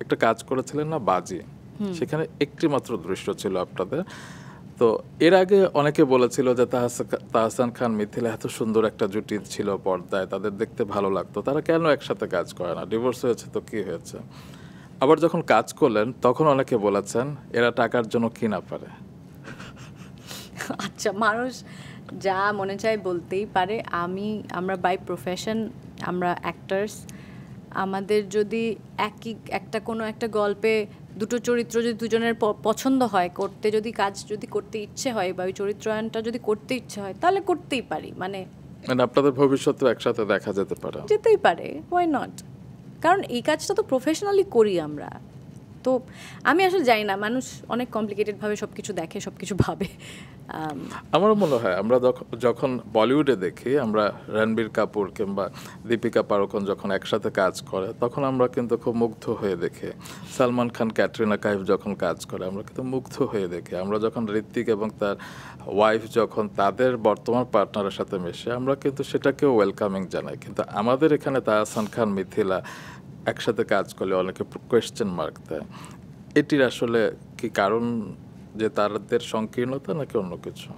একটা কাজ করেছিলেন না বাজি, সেখানে একটি মাত্র দৃশ্য ছিল আপনাদের। তো এর আগে অনেকে বলেছিল যে তাহসান খান মিথিলা এত সুন্দর একটা জুটি ছিল পর্দায়, তাদের দেখতে ভালো লাগতো, তারা কেন একসাথে কাজ করে না, ডিভোর্স হয়েছে তো কি হয়েছে। আবার যখন কাজ করলেন তখন অনেকে বলেছেন এরা টাকার জন্য কি না পারে। আচ্ছা, মানুষ যা মনে চায় বলতেই পারে। আমরা বাই প্রফেশন আমরা অ্যাক্টার্স, আমাদের যদি একটা কোনো একটা গল্পে দুটো চরিত্র যদি দুজনের পছন্দ হয়, কাজ যদি করতে ইচ্ছে হয় বা ওই চরিত্রায়নটা যদি করতে ইচ্ছে হয় তাহলে করতেই পারি। মানে আপনাদের ভবিষ্যতে একসাথে দেখা যেতে পারে, যেতেই পারে, হোয়াই নট। কারণ এই কাজটা তো প্রফেশনালি করি আমরা। তো আমি আসলে জানি না, মানুষ অনেক কমপ্লিকেটেডভাবে সব কিছু দেখে, সব কিছু ভাবে। আমার মনে হয় আমরা যখন বলিউডে দেখি, আমরা রণবীর কাপুর কিংবা দীপিকা পাড়ুকোন যখন একসাথে কাজ করে তখন আমরা কিন্তু খুব মুগ্ধ হয়ে দেখি। সালমান খান ক্যাটরিনা কাইফ যখন কাজ করে আমরা কিন্তু মুগ্ধ হয়ে দেখি। আমরা যখন ঋত্বিক এবং তার ওয়াইফ যখন তাদের বর্তমান পার্টনারের সাথে মেশে আমরা কিন্তু সেটাকেও ওয়েলকামিং জানাই। কিন্তু আমাদের এখানে তাহসান খান মিথিলা একসাথে কাজ করলে অনেকে কোয়েশ্চেন মার্ক দেয়। এটির আসলে কি কারণ যে তাদের সংকীর্ণতা নাকি অন্য কিছু?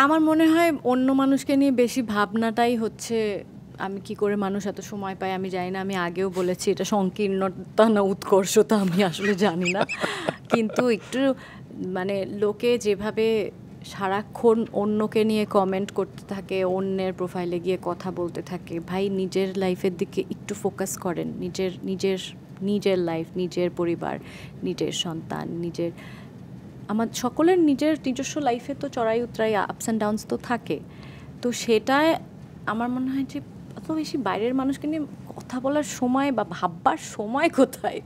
আমার মনে হয় অন্য মানুষকে নিয়ে বেশি ভাবনাটাই হচ্ছে। আমি কি করে মানুষ এত সময় পায় আমি জানি না। আমি আগেও বলেছি এটা সংকীর্ণতা না উৎকর্ষতা আমি আসলে জানি না। কিন্তু একটু মানে লোকে যেভাবে সারাক্ষণ অন্যকে নিয়ে কমেন্ট করতে থাকে, অন্যের প্রোফাইলে গিয়ে কথা বলতে থাকে, ভাই নিজের লাইফের দিকে একটু ফোকাস করেন। নিজের লাইফ, নিজের পরিবার, নিজের সন্তান, সকলের নিজস্ব লাইফে তো চড়াই উতরাই, আপস অ্যান্ড ডাউনস তো থাকে। তো সেটায় আমার মনে হয় যে অত বেশি বাইরের মানুষকে নিয়ে কথা বলার সময় বা ভাববার সময় কোথায়।